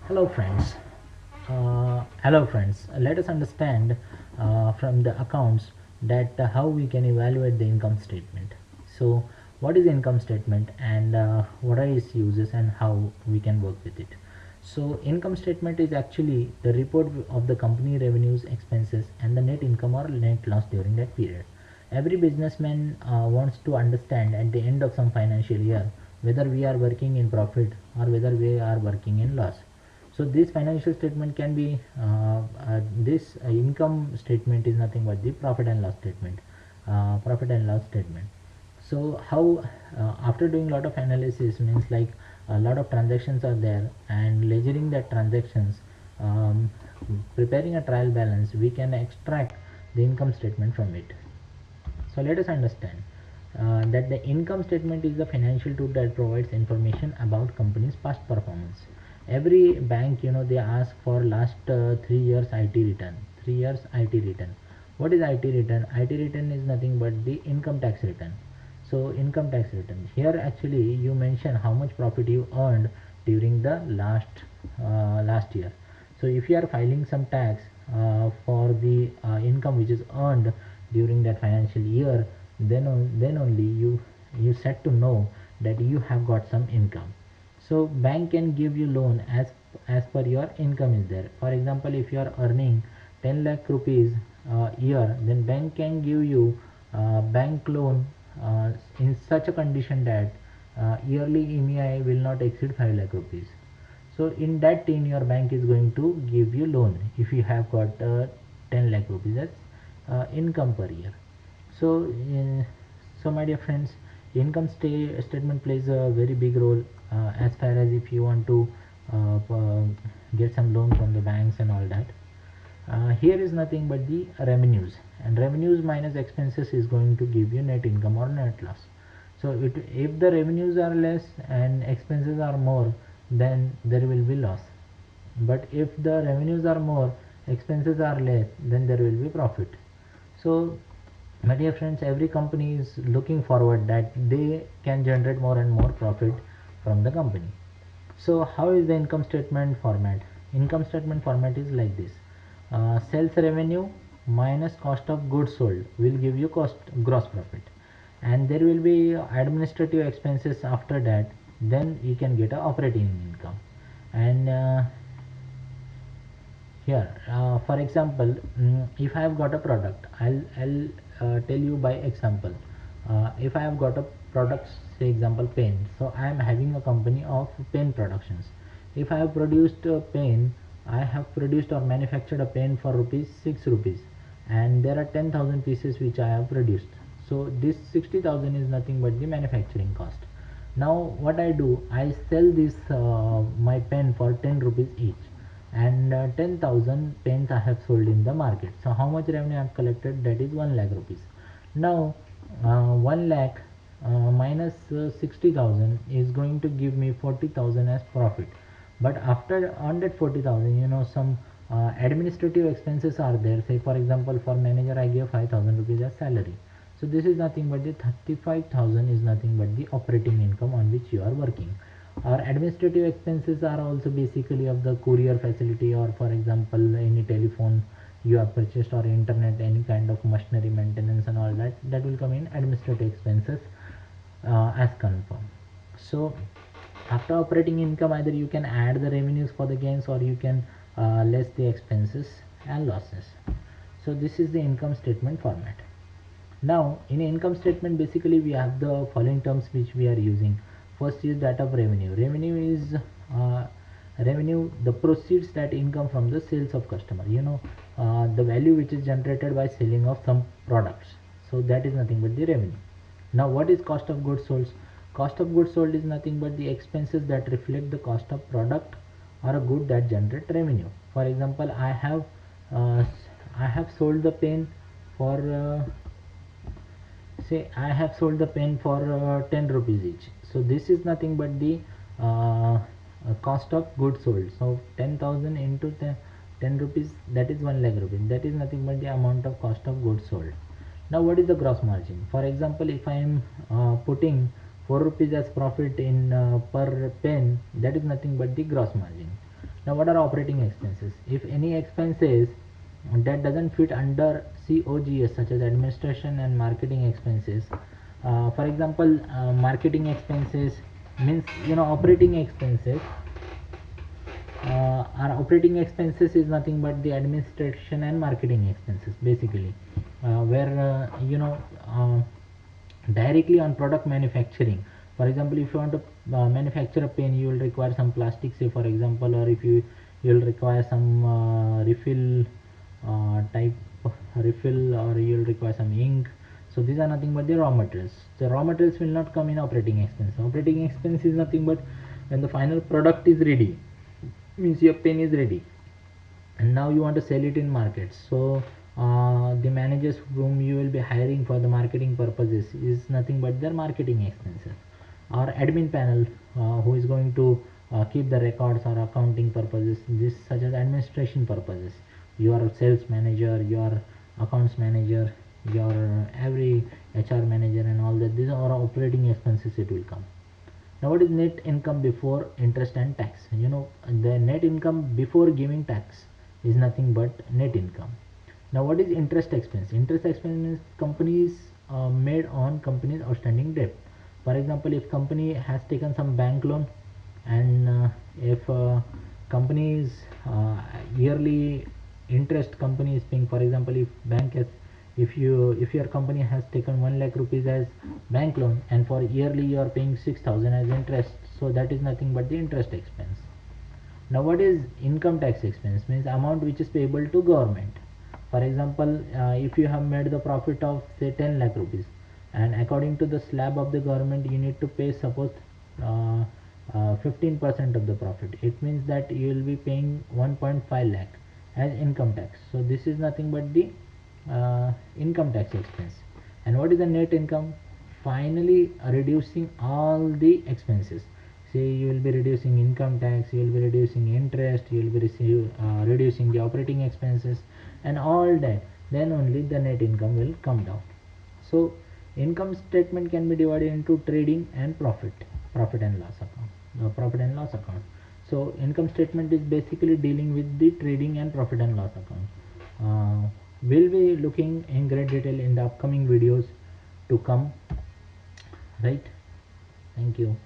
Hello friends. Let us understand from the accounts that how we can evaluate the income statement. So what is income statement and what are its uses and how we can work with it. So income statement is actually the report of the company revenues, expenses and the net income or net loss during that period. Every businessman wants to understand at the end of some financial year whether we are working in profit or whether we are working in loss. So this financial statement can be this income statement is nothing but the profit and loss statement. So how after doing a lot of analysis means like a lot of transactions are there and ledgering that transactions, um, preparing a trial balance, we can extract the income statement from it. So let us understand that the income statement is the financial tool that provides information about company's past performance. Every bank, they ask for last 3 years IT return. 3 years IT return. What is IT return? IT return is nothing but the income tax return. So income tax return. Here actually you mention how much profit you earned during the last year. So if you are filing some tax for the income which is earned during that financial year, then only you set to know that you have got some income. So bank can give you loan as per your income is there. For example, if you are earning 10 lakh rupees year, then bank can give you bank loan in such a condition that yearly EMI will not exceed 5 lakh rupees. So in that tenure bank is going to give you loan if you have got 10 lakh rupees as income per year. So so my dear friends, statement plays a very big role as far as if you want to get some loan from the banks and all that. Here is nothing but the revenues, and revenues minus expenses is going to give you net income or net loss. So if the revenues are less and expenses are more, then there will be loss. But if the revenues are more, expenses are less, then there will be profit. So my dear friends, every company is looking forward that they can generate more and more profit from the company. So how is the income statement format? Income statement format is like this. Sales revenue minus cost of goods sold will give you gross profit, and there will be administrative expenses after that. Then you can get a operating income. And here for example, if I have got a product, I'll tell you by example. If I have got a product, say example pen, so I am having a company of pen productions. If I have produced a pen, I have produced or manufactured a pen for rupees 6 rupees, and there are 10,000 pieces which I have produced. So this 60,000 is nothing but the manufacturing cost. Now what I do, I sell this my pen for 10 rupees each, and 10,000 pens I have sold in the market. So how much revenue I have collected? That is 1 lakh rupees. Now 1 lakh minus 60,000 is going to give me 40,000 as profit. But after on that 40,000, some administrative expenses are there. Say for example, for manager I give 5,000 rupees as salary. So this is nothing but the 35,000 is nothing but the operating income on which you are working. Our administrative expenses are also basically of the courier facility, or for example any telephone you have purchased, or internet, any kind of machinery maintenance and all that will come in administrative expenses as confirmed. So after operating income, either you can add the revenues for the gains, or you can less the expenses and losses. So this is the income statement format. Now in income statement, basically we have the following terms which we are using. First is that of revenue. Revenue is revenue, the proceeds that income from the sales of customer, the value which is generated by selling of some products. So that is nothing but the revenue. Now what is cost of goods sold? Cost of goods sold is nothing but the expenses that reflect the cost of product or a good that generate revenue. For example, uh, I have sold the pen for say I have sold the pen for 10 rupees each. So this is nothing but the cost of goods sold. So 10,000 into 10 rupees, that is 1 lakh rupees. That is nothing but the amount of cost of goods sold. Now what is the gross margin? For example, if I am putting 4 rupees as profit in per pen, that is nothing but the gross margin. Now what are operating expenses? If any expenses that doesn't fit under COGS, such as administration and marketing expenses, for example, marketing expenses means, operating expenses, our operating expenses is nothing but the administration and marketing expenses basically, where directly on product manufacturing. For example, if you want to manufacture a pen, you will require some plastic, say for example, or if you will require some refill type refill, or you will require some ink. So these are nothing but the raw materials. The raw materials will not come in operating expense. Operating expense is nothing but when the final product is ready, means your pen is ready, and now you want to sell it in market. So the managers whom you will be hiring for the marketing purposes is nothing but their marketing expenses. Or admin panel, who is going to keep the records or accounting purposes, this such as administration purposes, your sales manager, your accounts manager, your every HR manager and all that, these are operating expenses, it will come. Now what is net income before interest and tax? The net income before giving tax is nothing but net income. Now what is interest expense? Interest expense means companies made on companies outstanding debt. For example, if company has taken some bank loan, and if companies yearly interest company is paying, for example, if bank has, if your company has taken 1 lakh rupees as bank loan, and for yearly you are paying 6,000 as interest, so that is nothing but the interest expense. Now what is income tax expense? Means amount which is payable to government. For example, if you have made the profit of say 10 lakh rupees, and according to the slab of the government you need to pay, suppose 15% of the profit, it means that you will be paying 1.5 lakh as income tax. So this is nothing but the income tax expense. And what is the net income? Finally reducing all the expenses. Say you will be reducing income tax, you will be reducing interest, you will be reducing the operating expenses and all that, then only the net income will come down. So income statement can be divided into trading and profit and loss account, profit and loss account. So income statement is basically dealing with the trading and profit and loss account. We'll be looking in great detail in the upcoming videos to come, right? Thank you.